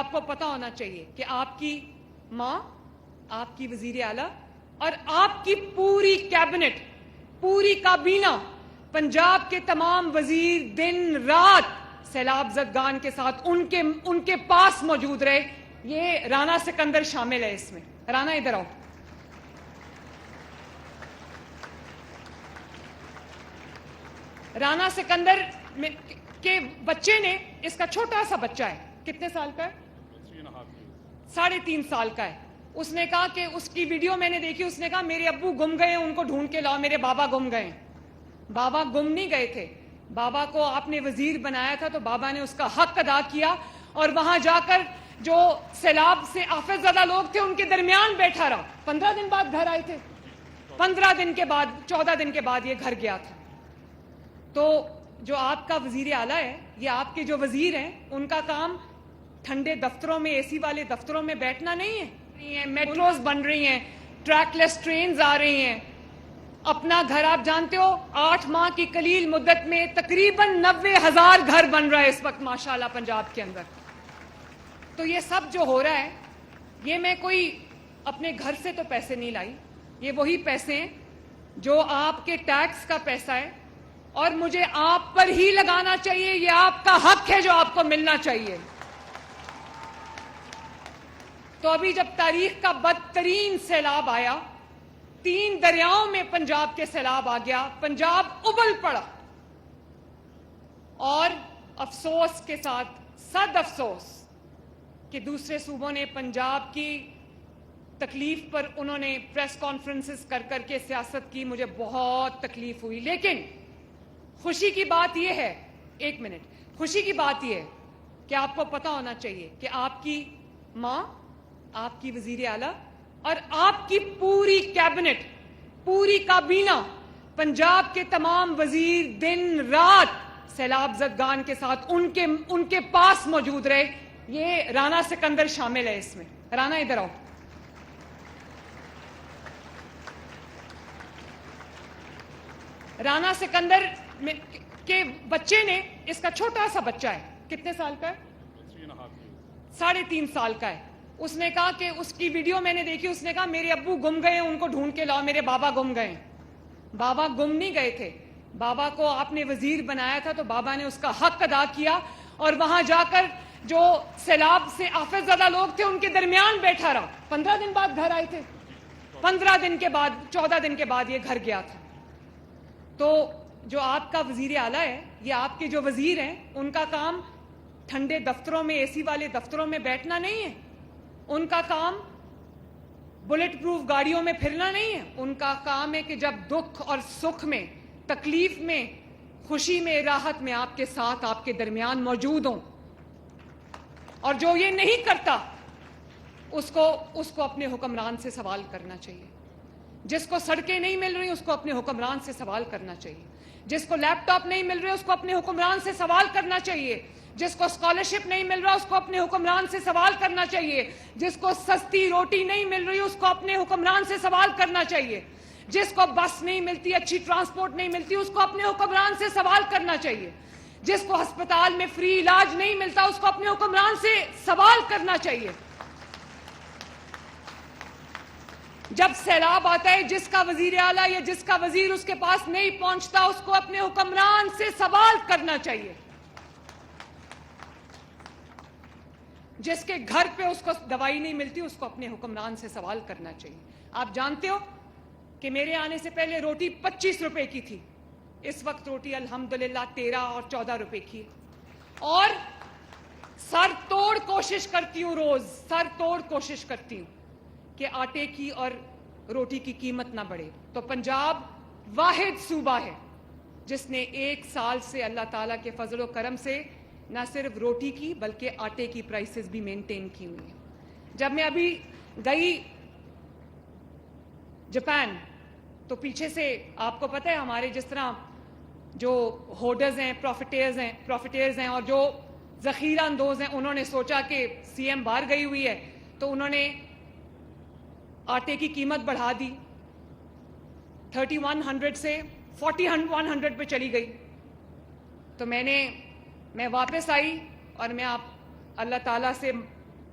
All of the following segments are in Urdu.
آپ کو پتا ہونا چاہیے کہ آپ کی ماں، آپ کی وزیر اعلیٰ اور آپ کی پوری کیبنٹ، پوری کابینہ، پنجاب کے تمام وزیر دن رات سیلاب زدگان کے ساتھ ان کے پاس موجود رہے. یہ رانا سکندر شامل ہے اس میں. رانا ادھر آؤ. رانا سکندر کے بچے نے، اس کا چھوٹا سا بچہ ہے، کتنے سال کا ہے؟ 3.5 سال کا ہے. اس نے کہا کہ اس کی ویڈیو میں نے دیکھی، اس نے کہا میرے ابو گم گئے، ان کو ڈھونڈ کے لاؤ، میرے بابا گم گئے. بابا گم نہیں گئے تھے، بابا کو آپ نے وزیر بنایا تھا تو بابا نے اس کا حق ادا کیا اور وہاں جا کر جو سیلاب سے آفت زدہ لوگ تھے ان کے درمیان بیٹھا رہا. 15 دن بعد گھر آئے تھے، 15 دن کے بعد، 14 دن کے بعد یہ گھر گیا تھا. تو جو آپ کا وزیر اعلیٰ ہے، یہ آپ کے جو وزیر ہیں، ان کا کام ٹھنڈے دفتروں میں، اے سی والے دفتروں میں بیٹھنا نہیں ہے. میٹروز بن رہی ہیں، ٹریک لیس ٹرینز آ رہی ہیں. اپنا گھر آپ جانتے ہو 8 ماہ کی قلیل مدت میں تقریباً 90,000 گھر بن رہا ہے اس وقت ماشاءاللہ پنجاب کے اندر. تو یہ سب جو ہو رہا ہے، یہ میں کوئی اپنے گھر سے تو پیسے نہیں لائی، یہ وہی پیسے ہیں جو آپ کے ٹیکس کا پیسہ ہے اور مجھے آپ پر ہی لگانا چاہیے. یہ آپ کا حق ہے جو آپ کو ملنا چاہیے. تو ابھی جب تاریخ کا بدترین سیلاب آیا، 3 دریاؤں میں پنجاب کے سیلاب آ گیا، پنجاب ابل پڑا. اور افسوس کے ساتھ، صد افسوس کہ دوسرے صوبوں نے پنجاب کی تکلیف پر انہوں نے پریس کانفرنسز کر کے سیاست کی. مجھے بہت تکلیف ہوئی. لیکن خوشی کی بات یہ ہے، ایک منٹ، خوشی کی بات یہ ہے کہ آپ کو پتا ہونا چاہیے کہ آپ کی ماں، آپ کی وزیر اعلیٰ اور آپ کی پوری کیبنٹ، پوری کابینہ، پنجاب کے تمام وزیر دن رات سیلاب زدگان کے ساتھ ان کے پاس موجود رہے. یہ رانا سکندر شامل ہے اس میں. رانا ادھر آؤ. رانا سکندر کے بچے نے، اس کا چھوٹا سا بچہ ہے، کتنے سال کا ہے؟ 3.5 سال کا ہے. اس نے کہا کہ اس کی ویڈیو میں نے دیکھی، اس نے کہا میرے ابو گم گئے، ان کو ڈھونڈ کے لاؤ، میرے بابا گم گئے. بابا گم نہیں گئے تھے، بابا کو آپ نے وزیر بنایا تھا تو بابا نے اس کا حق ادا کیا اور وہاں جا کر جو سیلاب سے آفت زدہ لوگ تھے ان کے درمیان بیٹھا رہا. 15 دن بعد گھر آئے تھے، 15 دن کے بعد، 14 دن کے بعد یہ گھر گیا تھا. تو جو آپ کا وزیر اعلیٰ ہے، یہ آپ کے جو وزیر ہیں، ان کا کام ٹھنڈے دفتروں میں، اے سی والے دفتروں میں بیٹھنا نہیں ہے. ان کا کام بلٹ پروف گاڑیوں میں پھرنا نہیں ہے. ان کا کام ہے کہ جب دکھ اور سکھ میں، تکلیف میں، خوشی میں، راحت میں آپ کے ساتھ، آپ کے درمیان موجود ہوں. اور جو یہ نہیں کرتا اس کو اپنے حکمران سے سوال کرنا چاہیے. جس کو سڑکیں نہیں مل رہی اس کو اپنے حکمران سے سوال کرنا چاہیے. جس کو لیپ ٹاپ نہیں مل رہے اس کو اپنے حکمران سے سوال کرنا چاہیے. جس کو اسکالرشپ نہیں مل رہا اس کو اپنے حکمران سے سوال کرنا چاہیے. جس کو سستی روٹی نہیں مل رہی اس کو اپنے حکمران سے سوال کرنا چاہیے. جس کو بس نہیں ملتی، اچھی ٹرانسپورٹ نہیں ملتی، اس کو اپنے حکمران سے سوال کرنا چاہیے. جس کو ہسپتال میں فری علاج نہیں ملتا اس کو اپنے حکمران سے سوال کرنا چاہیے. جب سیلاب آتا ہے، جس کا وزیر اعلیٰ یا جس کا وزیر اس کے پاس نہیں پہنچتا اس کو اپنے حکمران سے سوال کرنا چاہیے. جس کے گھر پہ اس کو دوائی نہیں ملتی اس کو اپنے حکمران سے سوال کرنا چاہیے. آپ جانتے ہو کہ میرے آنے سے پہلے روٹی 25 روپے کی تھی، اس وقت روٹی الحمدللہ 13 اور 14 روپے کی ہے. اور سر توڑ کوشش کرتی ہوں، روز سر توڑ کوشش کرتی ہوں کہ آٹے کی اور روٹی کی قیمت نہ بڑھے. تو پنجاب واحد صوبہ ہے جس نے 1 سال سے اللہ تعالیٰ کے فضل و کرم سے نہ صرف روٹی کی بلکہ آٹے کی پرائسز بھی مینٹین کی ہوئی ہیں. جب میں ابھی گئی جاپان تو پیچھے سے آپ کو پتہ ہے ہمارے جس طرح جو ہولڈرز ہیں، پروفیٹیرز ہیں اور جو ذخیرہ اندوز ہیں، انہوں نے سوچا کہ سی ایم باہر گئی ہوئی ہے تو انہوں نے آٹے کی قیمت بڑھا دی، 3100 سے 4100 پہ چلی گئی. تو میں واپس آئی اور میں اللہ تعالیٰ سے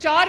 4